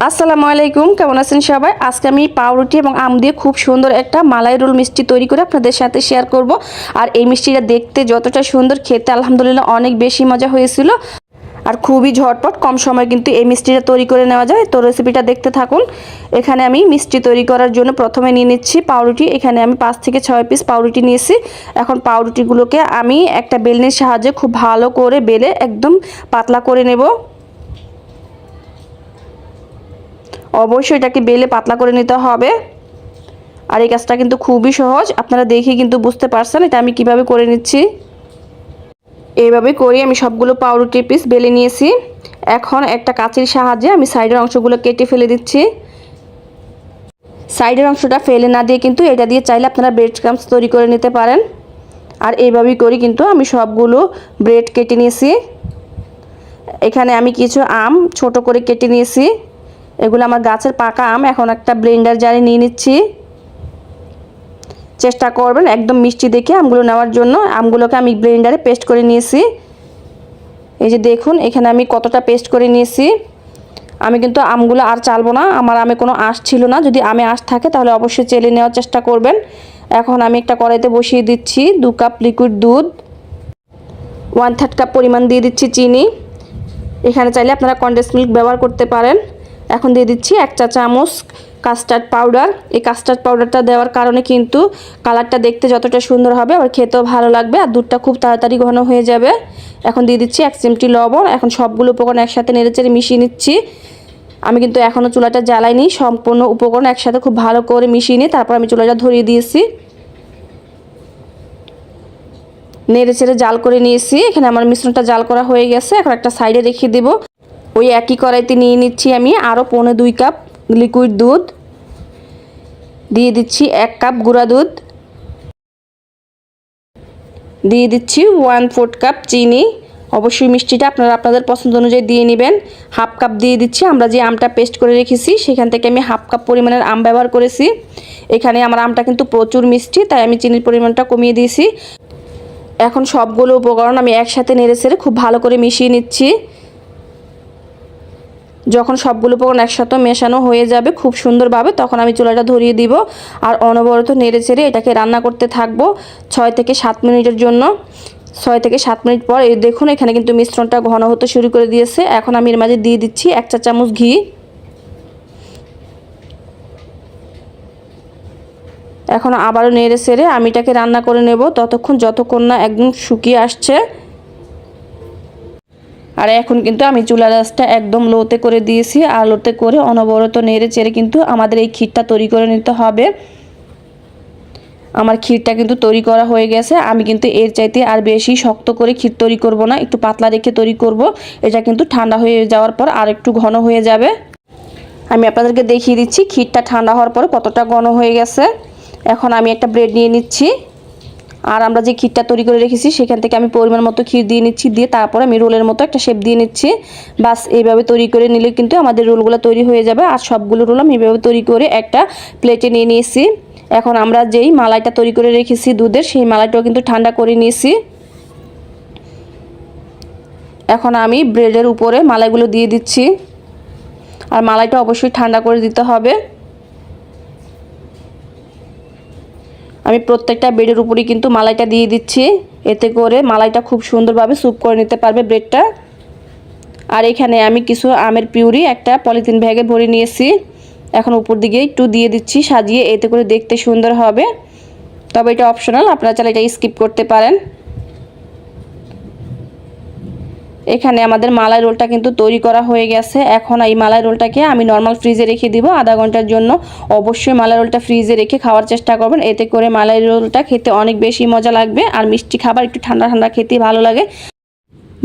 আসসালামু আলাইকুম, কেমন আছেন সবাই? আজকে আমি পাউরুটি এবং আম দিয়ে খুব সুন্দর একটা মালাই রোল মিষ্টি তৈরি করে আপনাদের সাথে শেয়ার করব। আর এই মিষ্টিটা দেখতে যতটা সুন্দর, খেতে আলহামদুলিল্লাহ অনেক বেশি মজা হয়েছিল। আর খুবই ঝটপট কম সময় কিন্তু এই মিষ্টিটা তৈরি করে নেওয়া যায়। তো রেসিপিটা দেখতে থাকুন। এখানে আমি মিষ্টি তৈরি করার জন্য প্রথমে নিয়ে নিচ্ছি পাউরুটি। এখানে আমি 5 থেকে 6 পিস পাউরুটি নিয়েছি। এখন পাউরুটিগুলোকে আমি একটা বেলনির সাহায্যে খুব ভালো করে বেলে একদম পাতলা করে নেব। অবশ্যই এটাকে বেলে পাতলা করে নিতে হবে। আর এই কাজটা কিন্তু খুবই সহজ, আপনারা দেখে কিন্তু বুঝতে পারছেন এটা আমি কিভাবে করে নিচ্ছি। এইভাবে করে আমি সবগুলো পাউরুটি পিস বেলে নিয়েছি। এখন একটা কাঁচির সাহায্যে আমি সাইডের অংশগুলো কেটে ফেলে দিচ্ছি। সাইডের অংশটা ফেলে না দিয়ে কিন্তু এটা দিয়ে চাইলে আপনারা ব্রেড ক্রাম্বস তৈরি করে নিতে পারেন। আর এইভাবেই করি কিন্তু আমি সবগুলো ব্রেড কেটে নিয়েছি। এখানে আমি কিছু আম ছোট করে কেটে নিয়েছি। এগুলো আমার গাছের পাকা আম। এখন একটা ব্লেন্ডার জারে নিয়ে নিচ্ছি। চেষ্টা করবেন একদম মিষ্টি দেখে আমগুলো নেওয়ার জন্য। আমগুলোকে আমি ব্লেন্ডারে পেস্ট করে নিয়েছি। এই যে দেখুন এখানে আমি কতটা পেস্ট করে নিয়েছি। আমি কিন্তু আমগুলো আর চালবো না, আমার আমে কোনো আঁশ ছিল না। যদি আমে আঁশ থাকে তাহলে অবশ্যই চেলে নেওয়ার চেষ্টা করবেন। এখন আমি একটা কড়াইতে বসিয়ে দিচ্ছি 2 কাপ লিকুইড দুধ, 1/3 কাপ পরিমাণ দিয়ে দিচ্ছি চিনি। এখানে চাইলে আপনারা কনডেন্স মিল্ক ব্যবহার করতে পারেন। এখন দিয়ে দিচ্ছি 1 চা চামচ কাস্টার্ড পাউডার। এই কাস্টার্ড পাউডারটা দেওয়ার কারণে কিন্তু কালারটা দেখতে যতটা সুন্দর হবে আবার খেতেও ভালো লাগবে, আর দুধটা খুব তাড়াতাড়ি ঘন হয়ে যাবে। এখন দিয়ে দিচ্ছি 1 চিমটি লবণ। এখন সবগুলো উপকরণ একসাথে নেড়েচেড়ে মিশিয়ে নিচ্ছি। আমি কিন্তু এখনও চুলাটা জ্বালাইনি, সম্পূর্ণ উপকরণ একসাথে খুব ভালো করে মিশিয়ে নিয়ে তারপর আমি চুলাটা ধরিয়ে দিয়েছি। নেড়েচেড়ে জাল করে নিয়েছি। এখানে আমার মিশ্রণটা জাল করা হয়ে গেছে। এখন একটা সাইডে রেখে দেব। ওই একই কড়াইতে নিয়ে নিচ্ছি আমি আরও 2.25 কাপ লিকুইড দুধ, দিয়ে দিচ্ছি 1 কাপ গুঁড়া দুধ, দিয়ে দিচ্ছি 1/4 কাপ চিনি। অবশ্যই মিষ্টিটা আপনারা আপনাদের পছন্দ অনুযায়ী দিয়ে নেবেন। 1/2 কাপ দিয়ে দিচ্ছি আমরা যে আমটা পেস্ট করে রেখেছি, সেখান থেকে আমি 1/2 কাপ পরিমাণের আম ব্যবহার করেছি। এখানে আমার আমটা কিন্তু প্রচুর মিষ্টি, তাই আমি চিনির পরিমাণটা কমিয়ে দিয়েছি। এখন সবগুলো উপকরণ আমি একসাথে নেড়েচেড়ে খুব ভালো করে মিশিয়ে নিচ্ছি। যখন সবগুলো উপকরণ একসাথে মেশানো হয়ে যাবে খুব সুন্দরভাবে, তখন আমি চুলাটা ধরিয়ে দিব আর অনবরত নেড়েচেড়ে এটাকে রান্না করতে থাকবো 6 থেকে 7 মিনিটের জন্য। 6 থেকে 7 মিনিট পর এই দেখুন এখানে কিন্তু মিশ্রণটা ঘন হতে শুরু করে দিয়েছে। এখন আমি এর মাঝে দিয়ে দিচ্ছি 1 চা চামচ ঘি। এখন আবারও নেড়েচেড়ে আমি এটাকে রান্না করে নেব যতক্ষণ না একদম শুকিয়ে আসছে। আর এখন কিন্তু আমি চুলার আঁচটা একদম লোতে করে দিয়েছি। আর লোতে করে অনবরত নেড়ে চেড়ে কিন্তু আমাদের এই ক্ষীরটা তৈরি করে নিতে হবে। আমার ক্ষীরটা কিন্তু তৈরি করা হয়ে গেছে। আমি কিন্তু এর চাইতে আর বেশি শক্ত করে ক্ষীর তৈরি করব না, একটু পাতলা রেখে তৈরি করব। এটা কিন্তু ঠান্ডা হয়ে যাওয়ার পর আর একটু ঘন হয়ে যাবে। আমি আপনাদেরকে দেখিয়ে দিচ্ছি ক্ষীরটা ঠান্ডা হওয়ার পর কতটা ঘন হয়ে গেছে। এখন আমি একটা ব্রেড নিয়ে নিচ্ছি। আর আমরা যে ক্ষীরটা তৈরি করে রেখেছি সেখান থেকে আমি পরিমাণ মতো ক্ষীর দিয়ে নিচ্ছি। দিয়ে তারপর আমি রোলের মতো একটা শেপ দিয়ে নিচ্ছি। বাস এইভাবে তৈরি করে নিলে কিন্তু আমাদের রোলগুলো তৈরি হয়ে যাবে। আর সবগুলো রোল আমি এইভাবে তৈরি করে একটা প্লেটে নিয়ে নিয়েছি। এখন আমরা যেই মালাইটা তৈরি করে রেখেছি দুধের, সেই মালাইটাও কিন্তু ঠান্ডা করে নিয়েছি। এখন আমি ব্রেডের উপরে মালাইগুলো দিয়ে দিচ্ছি। আর মালাইটা অবশ্যই ঠান্ডা করে দিতে হবে। আমি প্রত্যেকটা ব্রেডের উপরেই কিন্তু মালাইটা দিয়ে দিচ্ছি, এতে করে মালাইটা খুব সুন্দরভাবে স্যুপ করে নিতে পারবে ব্রেডটা। আর এখানে আমি কিছু আমের পিউরি একটা পলিথিন ব্যাগে ভরে নিয়েছি। এখন উপর দিকে একটু দিয়ে দিচ্ছি সাজিয়ে, এতে করে দেখতে সুন্দর হবে। তবে এটা অপশনাল, আপনারা চাইলে এটা স্কিপ করতে পারেন। এখানে আমাদের মালাই রোলটা কিন্তু তৈরি করা হয়ে গেছে। এখন এই মালাই রোলটাকে আমি নর্মাল ফ্রিজে রেখে দিব আধা ঘন্টার জন্য। অবশ্যই মালাই রোলটা ফ্রিজে রেখে খাওয়ার চেষ্টা করবেন, এতে করে মালাই রোলটা খেতে অনেক বেশি মজা লাগবে। আর মিষ্টি খাবার একটু ঠান্ডা ঠান্ডা খেতে ভালো লাগে।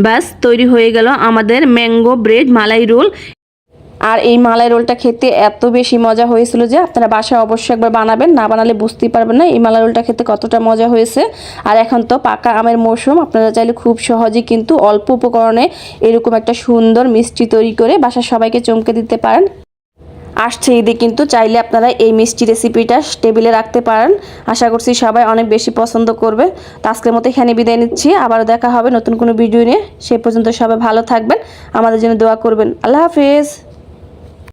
ব্যাস তৈরি হয়ে গেল আমাদের ম্যাঙ্গো ব্রেড মালাই রোল। আর এই মালাই রোলটা খেতে এত বেশি মজা হয়েছিল যে আপনারা বাসায় অবশ্যই একবার বানাবেন, না বানালে বুঝতেই পারবেন না এই মালাই রোলটা খেতে কতটা মজা হয়েছে। আর এখন তো পাকা আমের মৌসুম, আপনারা চাইলে খুব সহজেই কিন্তু অল্প উপকরণে এরকম একটা সুন্দর মিষ্টি তৈরি করে বাসার সবাইকে চমকে দিতে পারেন। আসছে ঈদে কিন্তু চাইলে আপনারা এই মিষ্টি রেসিপিটা টেবিলে রাখতে পারেন। আশা করছি সবাই অনেক বেশি পছন্দ করবে। তো আজকের মতো এখানে বিদায় নিচ্ছি, আবারও দেখা হবে নতুন কোনো ভিডিও নিয়ে। সে পর্যন্ত সবাই ভালো থাকবেন, আমাদের জন্য দোয়া করবেন। আল্লাহ হাফেজ।